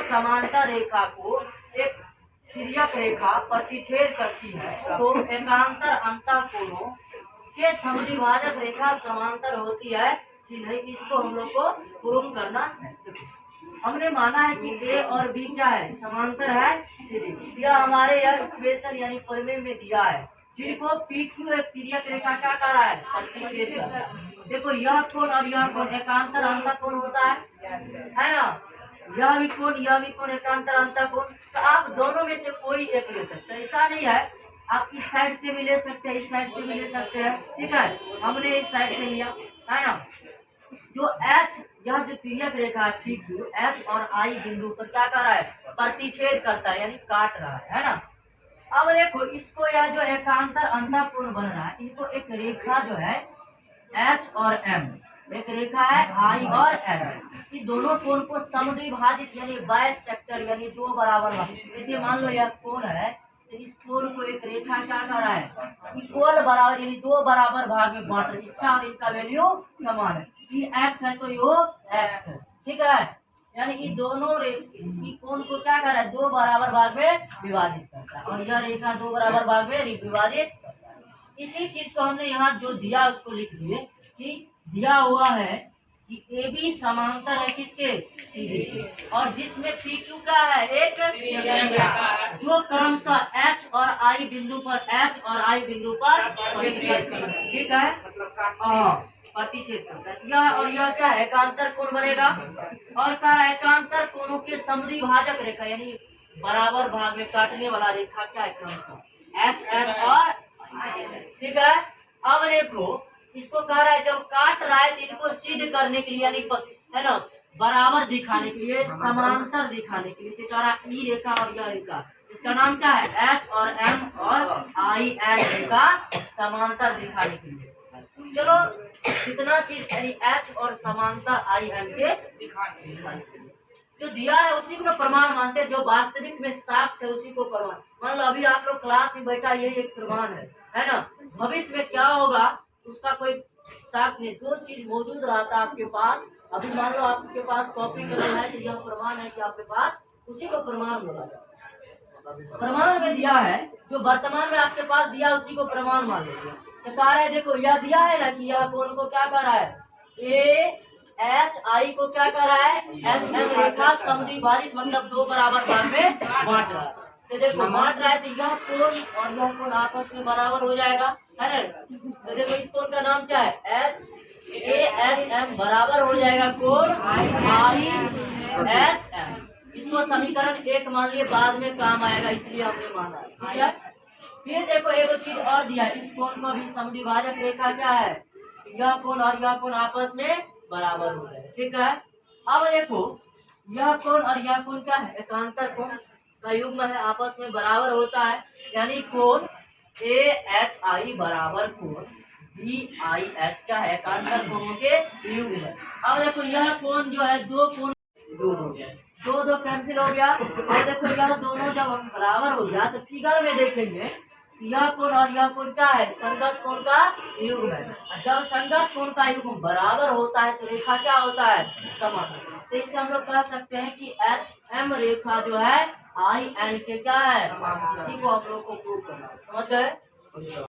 समांतर रेखा को एक तिर्यक रेखा प्रतिच्छेद करती है तो एकांतर अंतःकोणों के समद्विभाजक रेखा समांतर होती है कि नहीं, इसको हम लोग को प्रूव करना है। हमने माना है कि ए और बी क्या है, समांतर है। यह हमारे यह इक्वेशन यानी प्रमेय में दिया है, जिनको पी क्यू एक तिर्यक रेखा क्या कर रहा है, प्रतिच्छेद कर रहा है। देखो यह कोण और यह कोण एकांतर अंतःकोण होता है ना। यह भी कोण एकांतर अंतःकोण। तो आप दोनों में से कोई एक ले सकते हैं, ऐसा नहीं है। आप इस साइड से भी ले सकते हैं, इस साइड से भी ले सकते हैं, ठीक है। हमने इस साइड से लिया है ना। जो H, यह जो तिर्यक रेखा है पी क्यू, H और I बिंदु पर क्या कर रहा है, प्रतिच्छेद करता है यानी काट रहा है ना। अब देखो इसको यह जो एकांतर अंतःकोण बन रहा है, इनको एक रेखा जो है H और M, एक रेखा है I और M, कि दोनों कोण को समद्विभाजित यानी बाइसेक्टर यानी दो बराबर भाग। जैसे मान लो यह कोण है तो इस कोण को एक रेखा क्या कर रहा है, इक्वल बराबर यानी दो बराबर भाग में बांट रहा है। इसका और इसका वैल्यू समान है। ये x है तो यो x है, ठीक है। यानी ये दोनों कोण को क्या कर रहा है, दो बराबर भाग में विभाजित करता है और यह रेखा दो बराबर भाग में विभाजित करता है। इसी चीज को हमने यहाँ जो दिया उसको लिख दिए कि दिया हुआ है कि ए बी समांतर है किसके, सी डी के, और जिसमें पी क्यू का है एक जो क्रमशः H और I बिंदु पर प्रतिच्छेद करता है, ठीक है। प्रतिच्छेद करता है। यह और यह क्या है, एकांतर कोण बनेगा और क्या एकांतर कोणों के समद्विभाजक रेखा यानी बराबर भाग में काटने वाला रेखा क्या है, क्रमशः H M और I, ठीक है। अब देखो इसको कह रहा है जब काट रहा है तो इनको सिद्ध करने के लिए यानी है ना बराबर दिखाने के लिए, समांतर दिखाने के लिए, तो कह रहा है ई रेखा और यह रेखा, इसका नाम क्या है, H और M और I N रेखा समांतर दिखाने के लिए। चलो कितना चीज यानी H और समांतर I N के दिखाने जो दिया है उसी को प्रमाण मानते हैं। जो वास्तविक में साक्ष्य है उसी को प्रमाण। मान लो अभी आप लोग क्लास में बैठा, यही एक प्रमाण है ना। भविष्य में क्या होगा उसका कोई साक्ष्य नहीं। जो चीज मौजूद रहता है आपके पास, अभी मान लो आपके पास कॉपी कलम है तो यह प्रमाण है कि आपके पास, उसी को प्रमाण बोला जाता है। प्रमाण में दिया है जो वर्तमान में आपके पास दिया उसी को प्रमाण मान लीजिए। तो कह रहे देखो यह दिया है ना कि यह कोण को क्या कर रहा है, ए एच आई को क्या कर रहा है, एच एम रेखा समद्विभाजित मतलब दो बराबर भाग में बांट रहा है। तो देखो बांट रहा है तो यह कोण और यह कोण आपस में बराबर हो जाएगा, है ना। तो देखो इस कोण का नाम क्या है, एच ए एच एम बराबर हो जाएगा कोण आई एच एम। इसको समीकरण एक मान लिए, बाद में काम आएगा इसलिए हमने माना, ठीक है। फिर देखो एक चीज और दिया है, इस कोण का भी समद्विभाजक रेखा क्या है, यह कोण और यह कोण आपस में बराबर हो जाए, ठीक है। अब देखो यह कोण और यह कोण क्या है, एकांतर कोण का युग्म है, आपस में बराबर होता है। यानी कोण ए एच आई बराबर कोण बी आई एच क्या है, एकांतर कोणों के युग्म है। अब देखो यह कोण जो है दो कोण दो कैंसिल हो गया। और देखो यह दोनों जब हम बराबर हो गया तो फिगर में देखेंगे यह कोण और यह कोण क्या है, संगत कोण का युग्म है। जब संगत कोण का युग्म बराबर होता है तो रेखा क्या होता है, समान। तो इसे हम लोग कह सकते हैं कि एच एम रेखा जो है आई एन के क्या है, इसी को हम लोग को प्रूव करना है, समझ गए।